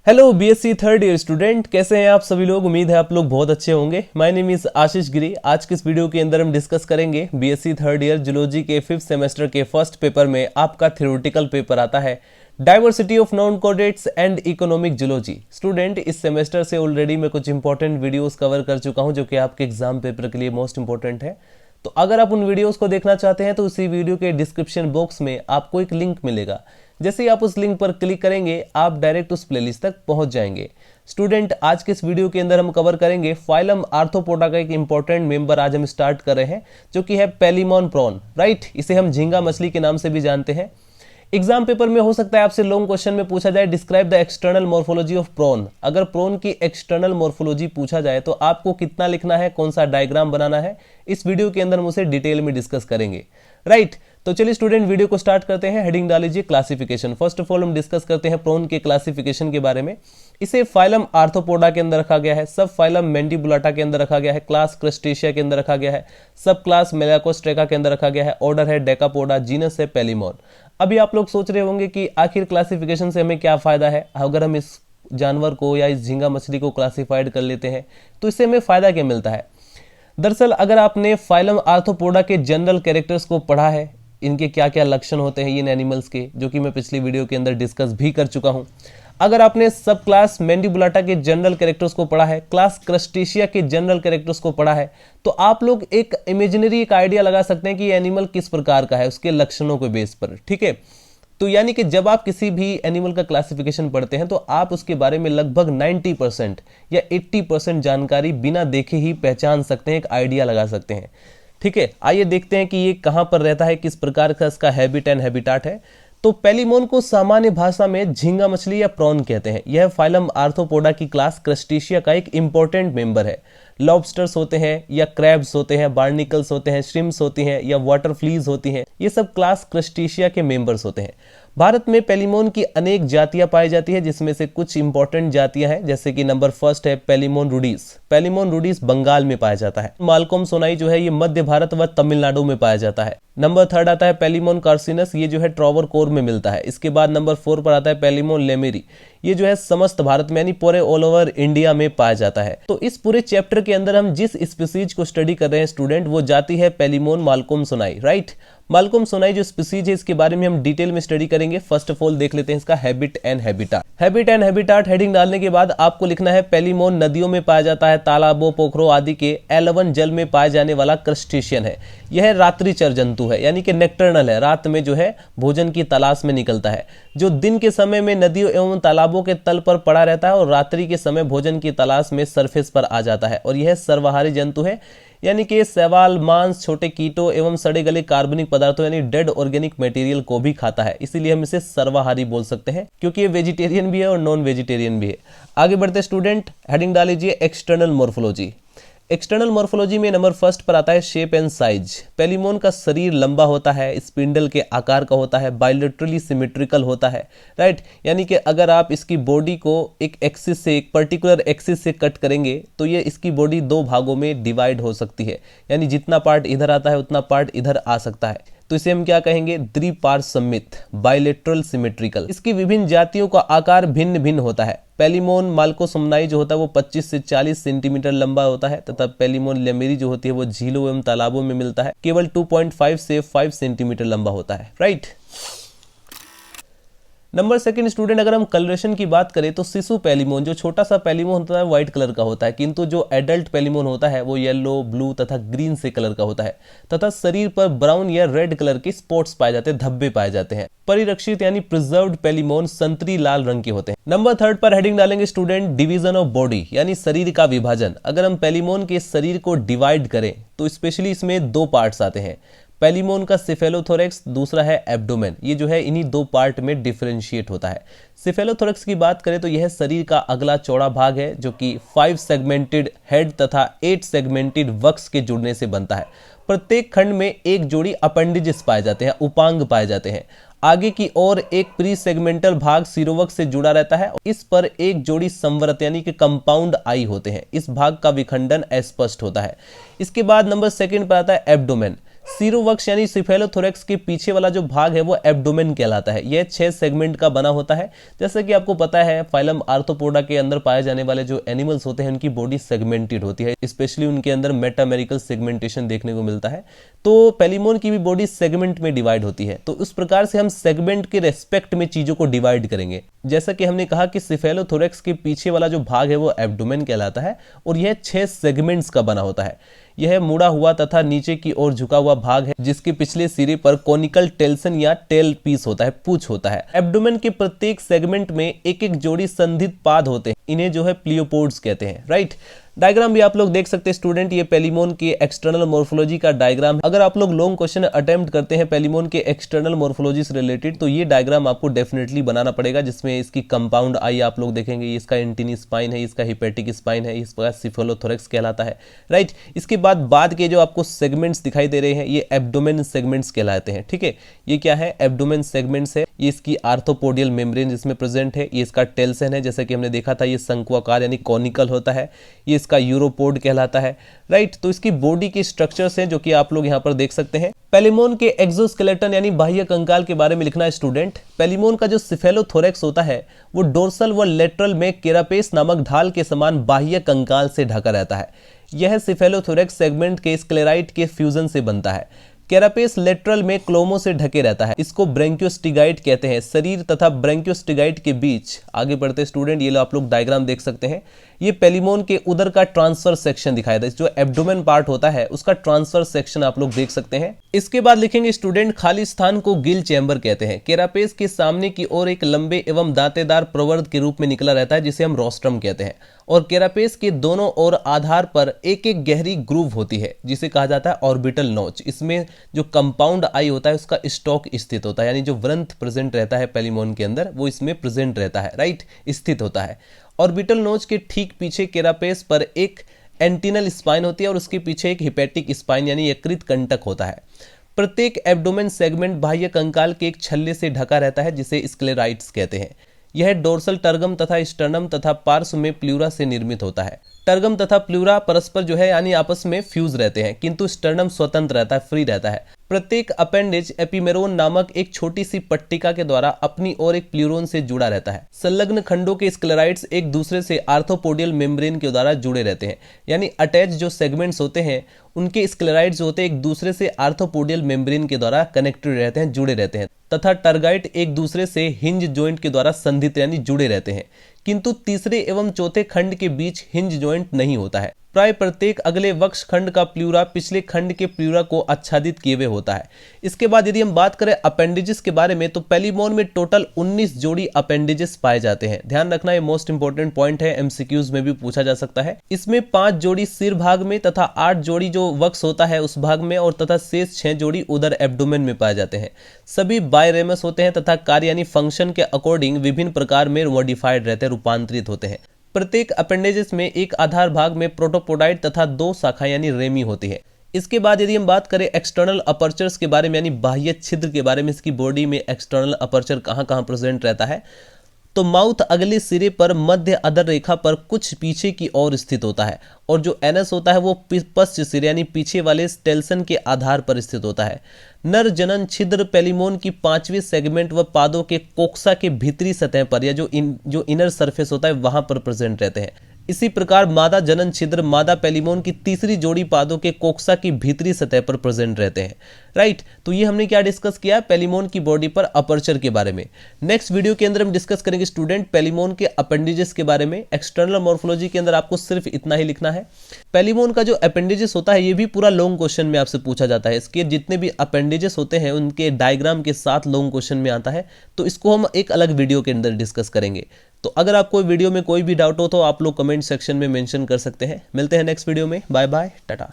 Hello BSc third year student, कैसे हैं आप सभी लोग। उम्मीद है आप लोग बहुत अच्छे होंगे। माय नेम इज आशीष गिरी। आज के इस वीडियो के अंदर हम डिस्कस करेंगे बीएससी थर्ड ईयर जूलॉजी के 5th सेमेस्टर के फर्स्ट पेपर में आपका थ्योरेटिकल पेपर आता है diversity of non chordates and economic zoology. Student, इस सेमेस्टर से ऑलरेडी मैं कुछ इंपॉर्टेंट वीडियोस कवर कर चुका हूं जो कि आपके एग्जाम पेपर के लिए मोस्ट इंपॉर्टेंट है। तो अगर आप उन वीडियोस को देखना चाहते हैं तो उसी वीडियो के डिस्क्रिप्शन बॉक्स में आपको एक लिंक मिलेगा। जैसे ही आप उस लिंक पर क्लिक करेंगे आप डायरेक्ट उस प्लेलिस्ट तक पहुंच जाएंगे। स्टूडेंट, आज के इस वीडियो के अंदर हम कवर करेंगे फाइलम आर्थ्रोपोडा का एक इंपॉर्टेंट मेंबर आज हम स्टार्ट कर रहे हैं जो कि है पेलिमोन प्रॉन। राइट, इसे हम झींगा मछली के नाम से भी जानते हैं। एग्जाम पेपर में हो सकता है आपसे लॉन्ग क्वेश्चन में पूछा जाए describe the external morphology of prawn. अगर प्रॉन की एक्सटर्नल मॉर्फोलॉजी पूछा जाए तो आपको कितना लिखना है, कौन सा डायग्राम बनाना है, इस वीडियो के अंदर हम उसे डिटेल में डिस्कस करेंगे। राइट, तो चलिए स्टूडेंट वीडियो को स्टार्ट करते हैं। हेडिंग डाल लीजिए क्लासिफिकेशन। फर्स्ट ऑफ ऑल हम डिस्कस करते हैं प्रॉन के क्लासिफिकेशन के बारे में। इसे फाइलम आर्थ्रोपोडा के अंदर रखा गया है, सब फाइलम मैंडिबुलाटा के अंदर रखा गया है, क्लास क्रस्टेशिया के अंदर रखा गया है, सब क्लास मेलाकोस्ट्रेका के अंदर रखा गया है, ऑर्डर है डेकापोडा, जीनस है पेलिमोन। अभी आप लोग सोच रहे होंगे कि आखिर क्लासिफिकेशन से हमें क्या फायदा है। अगर हम इस जानवर को या इस झींगा मछली को क्लासिफाइड कर लेते हैं तो इससे हमें फायदा क्या मिलता है। दरअसल अगर आपने फाइलम आर्थ्रोपोडा के जनरल कैरेक्टर्स को पढ़ा है, इनके क्या क्या लक्षण होते हैं इन एनिमल्स के, जो कि मैं पिछली वीडियो के अंदर डिस्कस भी कर चुका हूं। अगर आपने सब क्लास मैंडिबुलाटा के जनरल कैरेक्टर्स को पढ़ा है, क्लास क्रस्टेशिया के जनरल कैरेक्टर्स को पढ़ा है, तो आप लोग एक इमेजिनरी एक आइडिया लगा सकते हैं कि एनिमल किस प्रकार का है उसके लक्षणों के बेस पर। ठीक है, तो यानी कि जब आप किसी भी एनिमल का क्लासिफिकेशन पढ़ते हैं तो आप उसके बारे में लगभग 90% या 80% जानकारी बिना देखे ही पहचान सकते हैं, एक आइडिया लगा सकते हैं। ठीक है, आइए देखते हैं कि ये कहां पर रहता है, किस प्रकार का इसका हैबिट एंड हैबिटाट है। तो पेलिमोन को सामान्य भाषा में झींगा मछली या प्रॉन कहते हैं। यह फाइलम आर्थ्रोपोडा की क्लास क्रस्टेशिया का एक इंपॉर्टेंट मेंबर है। लॉबस्टर्स होते हैं या क्रैब्स होते हैं, बार्निकल्स होते हैं, श्रिम्प्स होती हैं या वाटर फ्लीज होती हैं, ये सब क्लास क्रस्टेशिया के मेंबर्स होते हैं। भारत में पेलिमोन की अनेक जातियां पाई जाती है जिसमें से कुछ इंपॉर्टेंट जातियां हैं, जैसे कि नंबर फर्स्ट है पेलिमोन रूडीस। पेलिमोन रूडीस बंगाल में पाया जाता है। मालकोम सोनाई जो है ये मध्य भारत व तमिलनाडु में पाया जाता है। नंबर थर्ड आता है पेलिमोन कार्सिनस, ये जो है ट्रावरकोर में मिलता है। इसके बाद नंबर 4 पर आता है पेलिमोन लेमेरी, ये जो है समस्त भारत में यानी पूरे ऑल ओवर इंडिया में पाया जाता है। तो इस पूरे चैप्टर के अंदर हम जिस स्पीसीज को स्टडी कर रहे हैं स्टूडेंट, वो जाति है पेलिमोन Malcolm Sonai. Right, Malcolm Sonai जो स्पीसीज है इसके बारे में हम डिटेल में स्टडी करेंगे। फर्स्ट ऑफ ऑल देख लेते हैं इसका habit and habitat. Habit and habitat heading डालने के बाद आपको लिखना है पेलिमोन नदियों में पाया जाता है, तालाबों पोखरों आदि के एलवन जल में पाए जाने वाला क्रस्टेशियन है। यह रात्रिचर जंतु है यानी कि नेक्टर्नल है, रात में जो है भोजन की तलाश में निकलता है, जो दिन के समय में नदियों एवं तालाबों के तल पर पड़ा रहता है और रात्रि के समय भोजन की तलाश में सरफेस पर आ जाता है। और यह सर्वाहारी जंतु है यानी कि शैवाल, मांस, छोटे कीटों एवं सड़े गले कार्बनिक पदार्थों यानी डेड ऑर्गेनिक मटेरियल को भी खाता है। इसीलिए हम इसे सर्वाहारी बोल सकते हैं क्योंकि ये वेजिटेरियन भी है और नॉन वेजिटेरियन भी है। आगे बढ़ते स्टूडेंट, हेडिंग डाल लीजिए एक्सटर्नल मॉर्फोलॉजी। एक्सटर्नल मॉर्फोलॉजी में नंबर फर्स्ट पर आता है शेप एंड साइज। पेलिमोन का शरीर लंबा होता है, स्पिंडल के आकार का होता है, बायलैटरली सिमेट्रिकल होता है। राइट, यानी कि अगर आप इसकी बॉडी को एक एक्सिस से, एक पर्टिकुलर एक्सिस से कट करेंगे तो ये इसकी बॉडी 2 भागों में डिवाइड हो सकती है, यानी जितना पार्ट इधर आता है उतना पार्ट इधर आ सकता है। तो इसे हम क्या कहेंगे, द्विपार्श्वमित, बायलैटरल सिमेट्रिकल। इसकी विभिन्न जातियों का आकार भिन्न भिन्न होता है। पेलिमोन मालकोसोमनाई जो होता है वो 25 से 40 सेंटीमीटर लंबा होता है तथा पेलिमोन लेमेरी जो होती है वो झीलों एवं तालाबों में मिलता है, केवल 2.5 से 5 सेंटीमीटर लंबा होता है। राइट, नंबर सेकंड स्टूडेंट, अगर हम कलरेशन की बात करें तो शिशु पेलिमोन, जो छोटा सा पेलिमोन होता है व्हाइट कलर का होता है, किंतु जो एडल्ट पेलिमोन होता है वो येलो, ब्लू तथा ग्रीन से कलर का होता है तथा शरीर पर ब्राउन या रेड कलर के स्पॉट्स पाए जाते हैं, धब्बे पाए जाते हैं। परिरक्षित यानी प्रिजर्व्ड पेलिमोन संतरी लाल रंग के होते हैं। नंबर थर्ड पर हेडिंग डालेंगे स्टूडेंट डिवीजन ऑफ बॉडी यानी शरीर का विभाजन। अगर हम पेलिमोन के शरीर को डिवाइड करें तो स्पेशली इसमें 2 पार्ट्स आते हैं। पेलिमोन का सिफेलोथोरेक्स, दूसरा है एब्डोमेन। ये जो है इन्हीं 2 पार्ट में डिफरेंशिएट होता है। सिफेलोथोरेक्स की बात करें तो यह शरीर का अगला चौड़ा भाग है जो कि 5 सेगमेंटेड हेड तथा 8 सेगमेंटेड वक्स के जुड़ने से बनता है। प्रत्येक खंड में एक जोड़ी अपेंडिजेस पाए जाते हैं, उपांग पाए जाते हैं। आगे की ओर एक प्री सेगमेंटल भाग सिरोवक्स से जुड़ा रहता है। इस पर एक जोड़ी संवृत यानी कि कंपाउंड आई होते हैं। इस भाग का विखंडन अस्पष्ट होता है। इसके बाद नंबर सेकंड पर आता है एब्डोमेन। सीरोवक्ष यानी सिफेलोथोरैक्स के पीछे वाला जो भाग है वो एब्डोमेन कहलाता है। यह 6 सेगमेंट का बना होता है। जैसे कि आपको पता है फाइलम आर्थ्रोपोडा के अंदर पाए जाने वाले जो एनिमल्स होते हैं उनकी बॉडी सेगमेंटेड होती है, स्पेशली उनके अंदर मेटामेरिकल सेगमेंटेशन देखने को मिलता है। तो पेलिमोन की भी बॉडी सेगमेंट में डिवाइड होती है। तो उस प्रकार से हम सेगमेंट के रेस्पेक्ट में चीजों को डिवाइड करेंगे। जैसा कि हमने कहा कि सिफेलोथोरैक्स के पीछे वाला जो भाग है वो एब्डोमेन कहलाता है और यह 6 सेगमेंट्स का बना होता है। यह मुड़ा हुआ तथा नीचे की ओर झुका हुआ भाग है जिसके पिछले सिरे पर कोनिकल टेल्सन या टेल पीस होता है, पूंछ होता है। एब्डोमेन के प्रत्येक सेगमेंट में एक एक जोड़ी संधित पाद होते हैं, इन्हें जो है प्लियोपोड्स कहते हैं, राइट। डायग्राम भी आप लोग देख सकते हैं स्टूडेंट, ये पेलिमोन के एक्सटर्नल मोर्फोलॉजी का डायग्राम। अगर आप लोग लॉन्ग क्वेश्चन अटेम्प्ट करते हैं पेलिमोन के एक्सटर्नल मोर्फोलॉजी से रिलेटेड तो ये डायग्राम आपको डेफिनेटली बनाना पड़ेगा, जिसमें इसकी कंपाउंड आई आप लोग देखेंगे, इसका एंटीनी स्पाइन है, इसका हिपेटिक स्पाइन है, इसका सिफेलोथोरैक्स कहलाता है, राइट। इसके बाद के जो आपको सेगमेंट्स दिखाई दे रहे हैं ये एब्डोमेन सेगमेंट्स कहलाते हैं, ठीक है। ये क्या है, एब्डोमेन सेगमेंट्स है। ये इसकी आर्थ्रोपोडियल मेम्ब्रेन जिसमें प्रेजेंट है, ये इसका टेल्सन है, जैसा कि हमने देखा था ये शंक्वाकार यानी कॉनिकल होता है, ये इसका यूरोपोड कहलाता है, राइट। तो इसकी बॉडी के स्ट्रक्चर्स हैं जो कि आप लोग यहाँ पर देख सकते हैं। पेलिमोन के एक्सोस्केलेटन यानी बाह्य कंकाल के बारे में लिखना है स्टूडेंट। पेलिमोन का जो सिफेलोथोरैक्स होता है वो डोर्सल व लेटरल में केरापेस नामक ढाल के समान बाह्य कंकाल से ढका रहता है। यह सिफेलोथोरैक्स सेगमेंट के स्क्लेराइट के फ्यूजन से बनता है। कैरापेस लेटरल में क्लोमो से ढके रहता है, इसको ब्रैंकियोस्टिगाइट कहते हैं। शरीर तथा ब्रैंकियोस्टिगाइट के बीच आगे बढ़ते स्टूडेंट, ये आप लोग डायग्राम देख सकते हैं। ये पेलिमोन के उदर का ट्रांसफर सेक्शन दिखाया था, जो एब्डोमेन पार्ट होता है उसका ट्रांसफर सेक्शन आप लोग देख सकते हैं। इसके बाद लिखेंगे स्टूडेंट, खाली स्थान को गिल चैम्बर कहते हैं। कैरापेस के सामने की ओर एक लंबे एवं दांतेदार प्रवर्ध के रूप में निकला रहता है जिसे हम रोस्ट्रम कहते हैं, और कैरापेस के दोनों ओर आधार पर एक एक गहरी ग्रूव होती है जिसे कहा जाता है ऑर्बिटल नोच। इसमें जो कंपाउंड आई होता है उसका स्टॉक स्थित होता है, यानी जो व्रंथ प्रेजेंट रहता है पेलिमोन के अंदर वो इसमें प्रेजेंट रहता है, राइट, स्थित होता है। ऑर्बिटल नोच के ठीक पीछे कैरापेस पर एक एंटीनल स्पाइन होती है और उसके पीछे एक हिपेटिक स्पाइन यानी यकृत कंटक होता है। प्रत्येक एब्डोमेन सेगमेंट बाह्य कंकाल के एक छल्ले से ढका रहता है जिसे स्क्लेराइट्स कहते हैं। यह डोर्सल टर्गम तथा स्टर्नम तथा पार्श्व में प्लूरा से निर्मित होता है। टर्गम तथा प्लूरा परस्पर जो है यानी आपस में फ्यूज रहते हैं, किंतु स्टर्नम स्वतंत्र रहता है, फ्री रहता है। प्रत्येक अपेंडेज एपिमेरोन नामक एक छोटी सी पट्टिका के द्वारा अपनी ओर एक प्लूरोन से जुड़ा रहता है। संलग्न खंडों के स्क्लेराइड्स एक दूसरे से आर्थ्रोपोडियल मेम्ब्रेन के द्वारा जुड़े रहते हैं, यानी अटैच जो सेगमेंट्स होते हैं उनके स्क्लेराइड्स होते हैं एक दूसरे से आर्थ्रोपोडियल मेम्ब्रेन के द्वारा कनेक्टेड रहते हैं, जुड़े रहते हैं, तथा टर्गाइट एक दूसरे से हिंज जॉइंट के द्वारा संधित यानी जुड़े रहते हैं। किंतु तीसरे एवं चौथे खंड के बीच हिंज जॉइंट नहीं होता है। प्राय प्रत्येक अगले वक्ष खंड का प्लूरा पिछले खंड के प्लूरा को आच्छादित किए हुए होता है। इसके बाद यदि हम बात करें अपेंडेजेस के बारे में तो पेलिमोन में टोटल 19 जोड़ी अपेंडेजेस पाए जाते हैं। ध्यान रखना ये मोस्ट इंपोर्टेंट पॉइंट है, एमसीक्यूज में भी पूछा जा सकता है। इसमें 5 जोड़ी सिर भाग में तथा 8 जोड़ी जो वक्ष होता है उस भाग में और तथा शेष 6 जोड़ी उदर एब्डोमेन में पाए जाते हैं। सभी बायरेमस होते हैं तथा कार्य यानी फंक्शन के अकॉर्डिंग विभिन्न प्रकार में मॉडिफाइड रहते हैं, रूपांतरित होते हैं। प्रत्येक अपेंडेजेस में एक आधार भाग में प्रोटोपोडाइट तथा 2 शाखा यानी रेमी होती है। इसके बाद यदि हम बात करें एक्सटर्नल अपर्चर्स के बारे में यानी बाह्य छिद्र के बारे में, इसकी बॉडी में एक्सटर्नल अपर्चर कहाँ कहाँ प्रेजेंट रहता है, तो माउथ अगले सिरे पर मध्य अधर रेखा पर कुछ पीछे की ओर स्थित होता है, और जो एनस होता है वो पश्च सिरे यानी पीछे वाले स्टेल्सन के आधार पर स्थित होता है। नर जनन छिद्र पेलिमोन की 5वीं सेगमेंट व पादों के कोक्सा के भीतरी सतह पर या जो इनर सरफेस होता है वहां पर प्रेजेंट रहते हैं। इसी प्रकार मादा जनन छिद्र मादा पेलिमोन की तीसरी जोड़ी पादों के कोक्सा की भीतरी सतह पर प्रेजेंट रहते हैं, राइट। तो ये हमने क्या डिस्कस किया, पेलिमोन की बॉडी पर अपर्चर के बारे में। नेक्स्ट वीडियो के अंदर हम डिस्कस करेंगे स्टूडेंट पेलिमोन के अपेंडेजेस के बारे में। एक्सटर्नल मॉर्फोलॉजी के अंदर आपको सिर्फ इतना ही लिखना है। पेलिमोन का जो अपेंडेजेस होता है ये भी पूरा लॉन्ग क्वेश्चन में आपसे पूछा जाता है। इसके जितने भी अपेंडेजेस होते हैं उनके डायग्राम के साथ लॉन्ग क्वेश्चन में आता है, तो इसको हम एक अलग वीडियो के अंदर डिस्कस करेंगे। तो अगर आपको वीडियो में कोई भी डाउट हो तो आप लोग कमेंट सेक्शन में मेंशन कर सकते हैं। मिलते हैं नेक्स्ट वीडियो में, बाय बाय, टाटा।